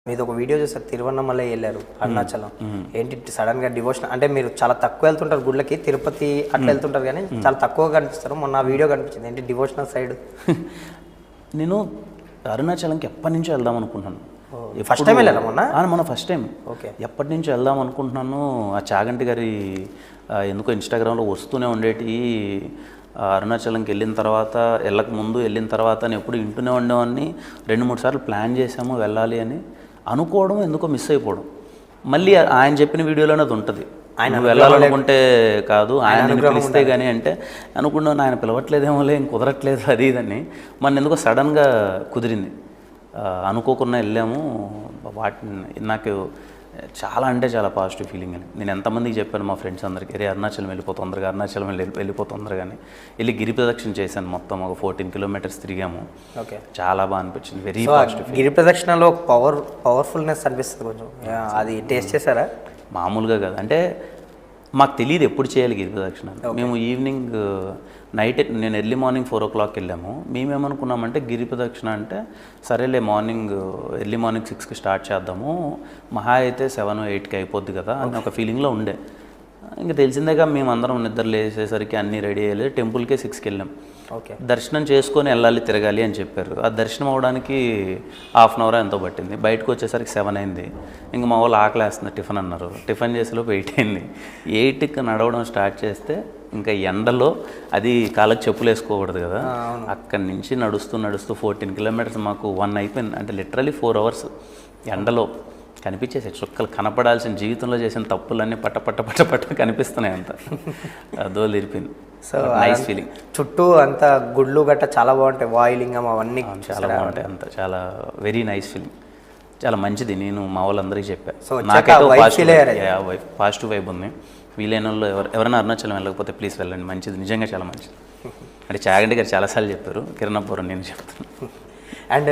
మీది ఒక వీడియో చూసారు, తిరువన్నమలై వెళ్ళారు అరుణాచలం. ఏంటి సడన్ గా డివోషన్ అంటే మీరు చాలా తక్కువ వెళ్తుంటారు గుళ్ళకి, తిరుపతి అట్లా వెళ్తుంటారు కానీ చాలా తక్కువ కనిపిస్తారు. మొన్న ఆ వీడియో కనిపించింది, ఏంటి డివోషనల్ సైడ్? నేను అరుణాచలంకి ఎప్పటి నుంచో వెళ్దాం అనుకుంటున్నాను. ఫస్ట్ టైం వెళ్ళారా మొన్న ఫస్ట్ టైం. ఓకే. ఎప్పటి నుంచో వెళ్దాం అనుకుంటున్నాను. ఆ చాగంటి గారి ఎందుకో ఇన్స్టాగ్రామ్లో వస్తూనే ఉండేటి. అరుణాచలంకి వెళ్ళిన తర్వాత, వెళ్ళక ముందు, వెళ్ళిన తర్వాత అని ఎప్పుడు ఇంటూనే ఉండేవాడిని. 2-3 సార్లు ప్లాన్ చేసాము వెళ్ళాలి అని అనుకోవడం, ఎందుకో మిస్ అయిపోవడం. మళ్ళీ ఆయన చెప్పిన వీడియోలోనే అది ఉంటుంది, ఆయన వెళ్ళాలనుకుంటే కాదు ఆయన పిలిస్తే కానీ అంటే అనుకున్నాను. ఆయన పిలవట్లేదేమోలే, ఇంక కుదరట్లేదు అది ఇదని. మన ఎందుకో సడన్గా కుదిరింది, అనుకోకుండా వెళ్ళాము. నాకు చాలా అంటే చాలా పాజిటివ్ ఫీలింగ్ అని నేను ఎంతమందికి చెప్పాను, మా ఫ్రెండ్స్ అందరికీ, అరే అరుణాచలం వెళ్ళిపోతుందరగానే వెళ్ళి గిరి ప్రదక్షిణ చేశాను. మొత్తం ఒక 14 కిలోమీటర్స్ తిరిగాము. ఓకే, చాలా బాగా అనిపించింది, వెరీ పాజిటివ్. గిరి ప్రదక్షిణలో పవర్ఫుల్నెస్ అనిపిస్తుంది కొంచెం, అది టేస్ట్ చేశారా? మామూలుగా కాదు, అంటే మాకు తెలియదు ఎప్పుడు చేయాలి గిరి ప్రదక్షిణ. మేము ఈవినింగ్ నైట్, నేను ఎర్లీ మార్నింగ్ 4 o'clock వెళ్ళాము. మేమేమనుకున్నామంటే గిరి ప్రదక్షిణ అంటే సరేలే ఎర్లీ మార్నింగ్ 6కి స్టార్ట్ చేద్దాము, మహా అయితే 7 or 8కి అయిపోద్ది కదా అని ఒక ఫీలింగ్లో ఉండే. ఇంకా తెలిసిందేగా, మేమందరం నిద్ర లేసేసరికి అన్నీ రెడీ అయ్యేది. టెంపుల్కే 6కి వెళ్ళాం. ఓకే, దర్శనం చేసుకొని వెళ్ళాలి, తిరగాలి అని చెప్పారు. ఆ దర్శనం అవ్వడానికి 1/2 hour ఎంతో పట్టింది. బయటకు వచ్చేసరికి 7 అయింది. ఇంకా మా వాళ్ళు ఆకలేస్తుంది, టిఫిన్ అన్నారు. టిఫిన్ చేసేలోపు 8 అయింది. 8కి నడవడం స్టార్ట్ చేస్తే ఇంకా ఎండలో, అది కాళ్ళకి చెప్పులు వేసుకోకూడదు కదా, అక్కడి నుంచి నడుస్తూ 14 kilometers మాకు 1 అయిపోయింది. అంటే లిటరలీ 4 hours ఎండలో కనిపించేసి చుక్కలు కనపడాల్సిన, జీవితంలో చేసిన తప్పులన్నీ పట్ట కనిపిస్తున్నాయి. అంత అదో ఇరిపోయింది. So nice feeling. చుట్టూ అంతా గుళ్ళు గట్ట చాలా బాగుంటాయి, వాయులింగం అవన్నీ చాలా బాగుంటాయి. అంత చాలా వెరీ నైస్ ఫీలింగ్, చాలా మంచిది. నేను మా వాళ్ళందరికీ చెప్పాను, సో నాకైతే పాజిటివ్ వైబ్ ఉంది. వీలైన వాళ్ళు ఎవరైనా అరుణాచలం వెళ్ళకపోతే ప్లీజ్ వెళ్ళండి, మంచిది, నిజంగా చాలా మంచిది. అంటే చాగంటి గారు చాలాసార్లు చెప్పారు, కిరణపూరం నేను చెప్తాను. అండ్